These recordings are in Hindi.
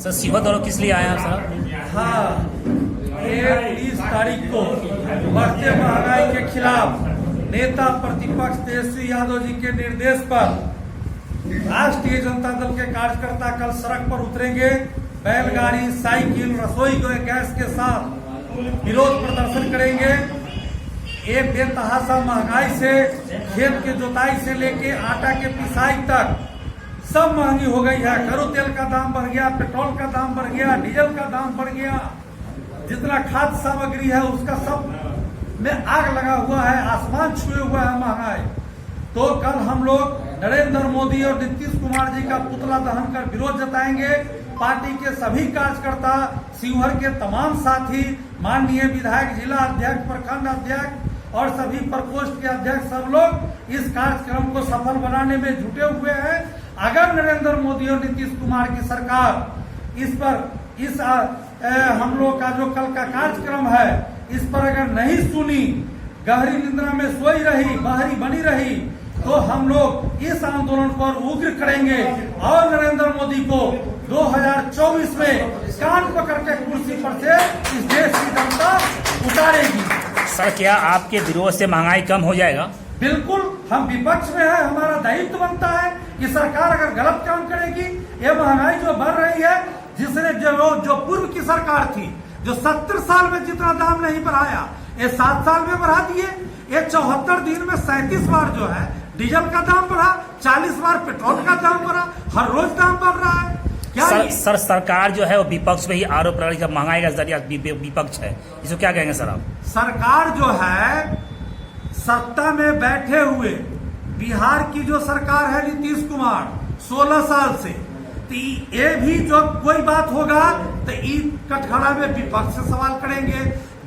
सर सीहोर दौरा किस लिए आए हैं सर? हाँ, ये 30 तारीख को बढ़ते महंगाई के खिलाफ नेता प्रतिपक्ष तेजस्वी यादव जी के निर्देश पर राष्ट्रीय जनता दल के कार्यकर्ता कल सड़क पर उतरेंगे। बैलगाड़ी, साइकिल, रसोई गैस के साथ विरोध प्रदर्शन करेंगे। ये बेतहाशा महंगाई से खेत के जोताई से लेके आटा के पिसाई तक सब महंगी हो गई है। करो तेल का दाम बढ़ गया, पेट्रोल का दाम बढ़ गया, डीजल का दाम बढ़ गया, जितना खाद्य सामग्री है उसका सब में आग लगा हुआ है, आसमान छुए हुआ है महंगाई। तो कल हम लोग नरेंद्र मोदी और नीतीश कुमार जी का पुतला दहन कर विरोध जताएंगे। पार्टी के सभी कार्यकर्ता, शिवहर के तमाम साथी, माननीय विधायक, जिला अध्यक्ष, प्रखंड अध्यक्ष और सभी प्रकोष्ठ के अध्यक्ष सब लोग इस कार्यक्रम को सफल बनाने में जुटे हुए हैं। अगर नरेंद्र मोदी और नीतीश कुमार की सरकार इस हम लोग का जो कल का कार्यक्रम है इस पर अगर नहीं सुनी, गहरी निद्रा में सोई रही, बाहरी बनी रही, तो हम लोग इस आंदोलन पर उग्र करेंगे और नरेंद्र मोदी को 2024 में कान पकड़ के कुर्सी पर से इस देश की जनता उतारेगी। सर क्या आपके विरोध से महंगाई कम हो जाएगा? बिल्कुल, हम विपक्ष में है, हमारा दायित्व बनता है कि सरकार अगर गलत काम करेगी, ये महंगाई जो बढ़ रही है, जिसने जो पूर्व की सरकार थी, जो 70 साल में जितना दाम नहीं बढ़ाया, ये 7 साल में बढ़ा दिए। ये 74 दिन में 37 बार जो है डीजल का दाम बढ़ा, 40 बार पेट्रोल का दाम बढ़ा, हर रोज दाम बढ़ रहा है। क्या सर सरकार जो है वो विपक्ष पे ही आरोप लगा रही है, महंगाई का जरिया विपक्ष है, इसको क्या कहेंगे सर आप? सरकार जो है सत्ता में बैठे हुए बिहार की जो सरकार है नीतीश कुमार 16 साल से, तो ये भी जो कोई बात होगा तो ईद कटघरा में विपक्ष से सवाल करेंगे।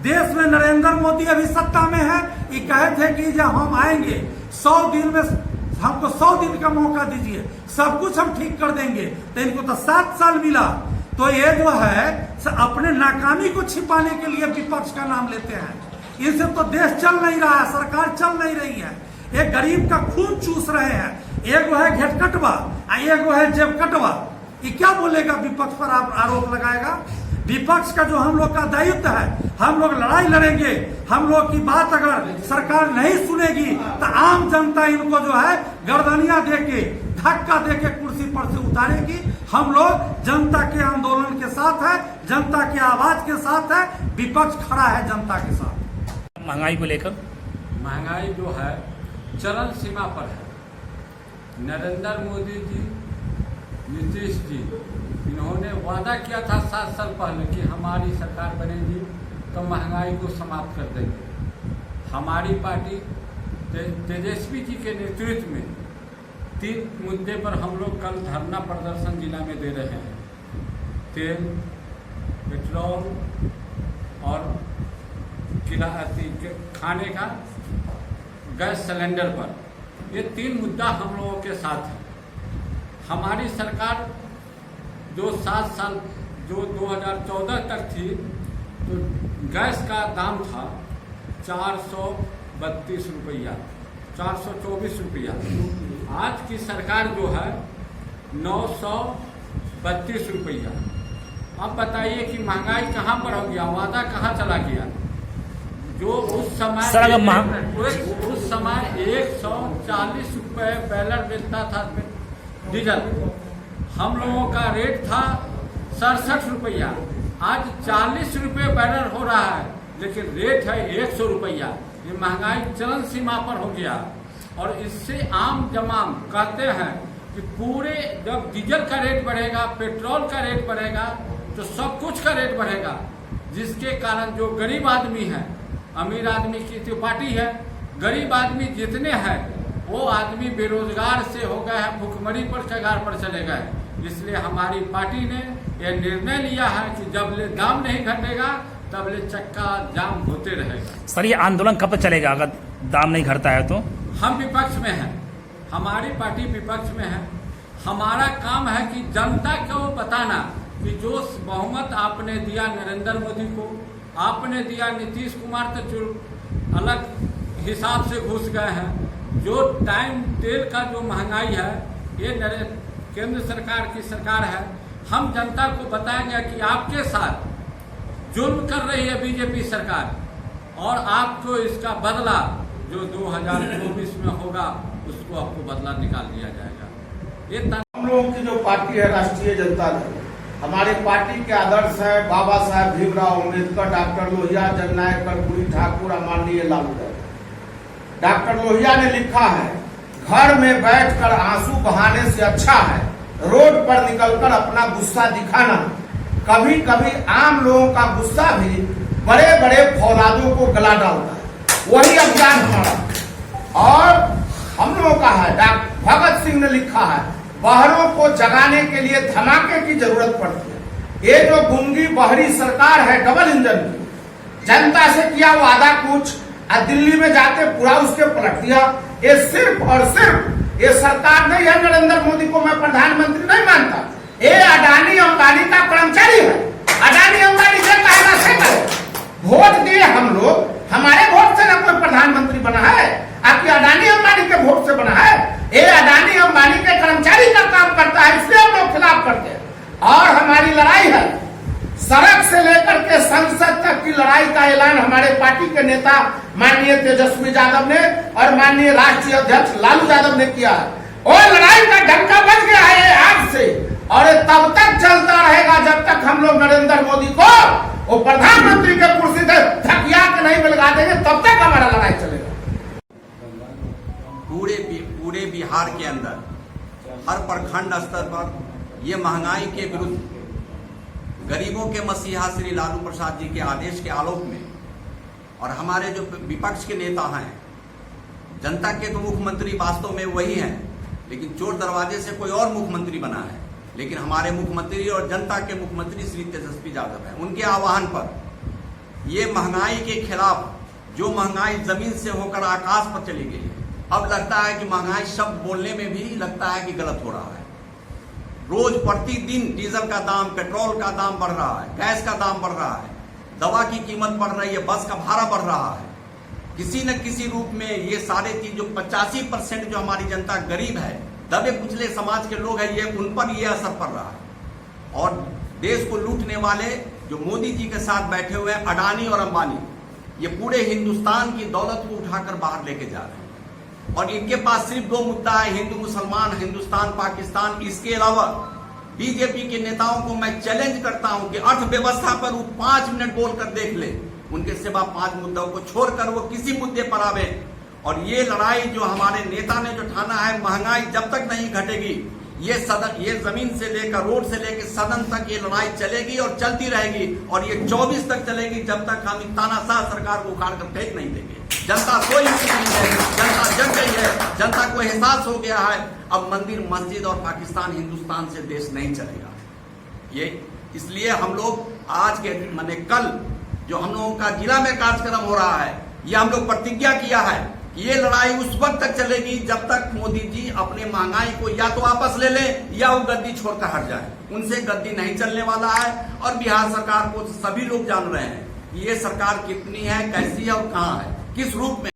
देश में नरेंद्र मोदी अभी सत्ता में है, ये कहे थे कि जब हम आएंगे 100 दिन में हमको 100 दिन का मौका दीजिए, सब कुछ हम ठीक कर देंगे, तो इनको तो 7 साल मिला। तो ये जो है अपने नाकामी को छिपाने के लिए विपक्ष का नाम लेते हैं। इनसे तो देश चल नहीं रहा है, सरकार चल नहीं रही है, एक गरीब का खून चूस रहे हैं। एक है घेट कटवा, एक है जेब कटवा। ये क्या बोलेगा विपक्ष पर आप आरोप लगाएगा? विपक्ष का जो हम लोग का दायित्व है, हम लोग लड़ाई लड़ेंगे। हम लोग की बात अगर सरकार नहीं सुनेगी तो आम जनता इनको जो है गर्दनियां देके, धक्का देके कुर्सी पर से उतारेगी। हम लोग जनता के आंदोलन के साथ है, जनता की आवाज के साथ है, विपक्ष खड़ा है जनता के साथ। महंगाई को लेकर महंगाई जो है चरम सीमा पर है। नरेंद्र मोदी जी, नीतीश जी, इन्होंने वादा किया था 7 साल पहले कि हमारी सरकार बनेगी तो महंगाई को समाप्त कर देंगे। हमारी पार्टी तेजस्वी जी के नेतृत्व में 3 मुद्दे पर हम लोग कल धरना प्रदर्शन जिला में दे रहे हैं। तेल, पेट्रोल और खाने का गैस सिलेंडर पर, ये 3 मुद्दा हम लोगों के साथ है। हमारी सरकार जो 7 साल जो 2014 तक थी, तो गैस का दाम था 432 रुपया, 424 रुपया। आज की सरकार जो है 932 रुपया। अब बताइए कि महंगाई कहाँ पर हो गया, वादा कहाँ चला गया? जो उस समय 140 रुपये बैलर बेचता था डीजल, हम लोगों का रेट था 67 रुपया, आज 40 रुपये बैलर हो रहा है, लेकिन रेट है 100 रुपया। ये महंगाई चरम सीमा पर हो गया। और इससे आम जमाम कहते हैं कि पूरे जब डीजल का रेट बढ़ेगा, पेट्रोल का रेट बढ़ेगा, तो सब कुछ का रेट बढ़ेगा, जिसके कारण जो गरीब आदमी है, अमीर आदमी की तो पार्टी है, गरीब आदमी जितने हैं वो आदमी बेरोजगार से हो गए हैं, भुखमरी पर कगार पर चले गए। इसलिए हमारी पार्टी ने यह निर्णय लिया है कि जब ले दाम नहीं घटेगा तब ले चक्का जाम होते रहेगा। सर ये आंदोलन कब तक चलेगा अगर दाम नहीं घटता है तो? हम विपक्ष में हैं, हमारी पार्टी विपक्ष में है। हमारा काम है कि जनता को बताना कि जो बहुमत आपने दिया नरेंद्र मोदी को, आपने दिया नीतीश कुमार, तो अलग हिसाब से घुस गए हैं। जो टाइम तेल का जो महंगाई है, ये केंद्र सरकार की सरकार है, हम जनता को बताएंगे कि आपके साथ जुल्म कर रही है बीजेपी सरकार, और आपको इसका बदला जो 2024 में होगा उसको आपको बदला निकाल दिया जाएगा। ये हम लोगों की जो पार्टी है राष्ट्रीय जनता दल, हमारे पार्टी के आदर्श है बाबा साहेब भीमराव अम्बेडकर, डॉक्टर लोहिया, जननायक कर्पूरी ठाकुर और माननीय लालू यादव। डॉक्टर लोहिया ने लिखा है, घर में बैठकर आंसू बहाने से अच्छा है रोड पर निकलकर अपना गुस्सा दिखाना। कभी कभी आम लोगों का गुस्सा भी बड़े बड़े फौलादों को गला डालता है। वही अभियान हमारा और हम लोगों का है। डॉक्टर भगत सिंह ने लिखा है, बहरों को जगाने के लिए धमाके की जरूरत पड़ती है। ये जो गूंगी बहरी सरकार है डबल इंजन की, जनता से किया वादा कुछ और दिल्ली में जाके पूरा उसके पलट दिया। ये सिर्फ और सिर्फ ये सरकार नहीं है। नरेंद्र मोदी को मैं प्रधानमंत्री नहीं मानता, ये अडानी अंबानी का कर्मचारी है। अडानी अंबानी से कहना से करे वोट दिए हम लोग, हमारे वोट से ना कोई प्रधानमंत्री बना है, आपकी अडानी अंबानी के वोट से बना है। ये अडानी अंबानी के कर्मचारी का काम करता है, इसलिए हम लोग खिलाफ करते हैं। और हमारी लड़ाई है सड़क से लेकर के संसद तक की लड़ाई का ऐलान हमारे पार्टी के नेता माननीय तेजस्वी यादव ने और माननीय राष्ट्रीय अध्यक्ष लालू यादव ने किया है। और लड़ाई का डंका बज गया है आज से, और ये तब तक चलता रहेगा जब तक हम लोग नरेंद्र मोदी को वो प्रधानमंत्री के कुर्सी से थकिया के नहीं मिलगा देंगे, तब तक हमारा लड़ाई चलेगा। पूरे बिहार के अंदर हर प्रखंड स्तर पर ये महंगाई के विरुद्ध गरीबों के मसीहा श्री लालू प्रसाद जी के आदेश के आलोक में, और हमारे जो विपक्ष के नेता हैं, जनता के तो मुख्यमंत्री वास्तव में वही हैं, लेकिन चोर दरवाजे से कोई और मुख्यमंत्री बना है। लेकिन हमारे मुख्यमंत्री और जनता के मुख्यमंत्री श्री तेजस्वी यादव हैं, उनके आह्वान पर ये महंगाई के खिलाफ, जो महंगाई जमीन से होकर आकाश पर चली गई है, अब लगता है कि महंगाई शब्द बोलने में भी लगता है कि गलत हो रहा है। रोज प्रतिदिन डीजल का दाम, पेट्रोल का दाम बढ़ रहा है, गैस का दाम बढ़ रहा है, दवा की कीमत बढ़ रही है, बस का भाड़ा बढ़ रहा है। किसी न किसी रूप में ये सारे चीज जो 85% जो हमारी जनता गरीब है, दबे कुचले समाज के लोग हैं, ये उन पर ये असर पड़ रहा है। और देश को लूटने वाले जो मोदी जी के साथ बैठे हुए हैं, अडानी और अंबानी, ये पूरे हिंदुस्तान की दौलत को उठाकर बाहर लेके जा रहे हैं। और इनके पास सिर्फ दो मुद्दा है, हिंदू मुसलमान, हिंदुस्तान पाकिस्तान। इसके अलावा बीजेपी के नेताओं को मैं चैलेंज करता हूं कि अर्थव्यवस्था पर वो 5 मिनट बोलकर देख ले, उनके सिवा 5 मुद्दों को छोड़कर वो किसी मुद्दे पर आवे। और ये लड़ाई जो हमारे नेता ने जो ठाना है, महंगाई जब तक नहीं घटेगी, ये जमीन से लेकर रोड से लेकर सदन तक ये लड़ाई चलेगी और चलती रहेगी। और ये 24 तक चलेगी, जब तक हम तानाशाह सरकार को उखाड़ कर फेंक नहीं देंगे। जनता कोई नहीं है, जनता जग गई है, जनता को एहसास हो गया है अब मंदिर मस्जिद और पाकिस्तान हिंदुस्तान से देश नहीं चलेगा। ये इसलिए हम लोग आज के माने कल जो हम लोगों का जिला में कार्यक्रम हो रहा है, ये हम लोग प्रतिज्ञा किया है कि ये लड़ाई उस वक्त तक चलेगी जब तक मोदी जी अपने महंगाई को या तो वापस ले लें या वो गद्दी छोड़कर हट जाए। उनसे गद्दी नहीं चलने वाला है। और बिहार सरकार को सभी लोग जान रहे हैं कि ये सरकार कितनी है, कैसी है और कहां है, किस रूप में।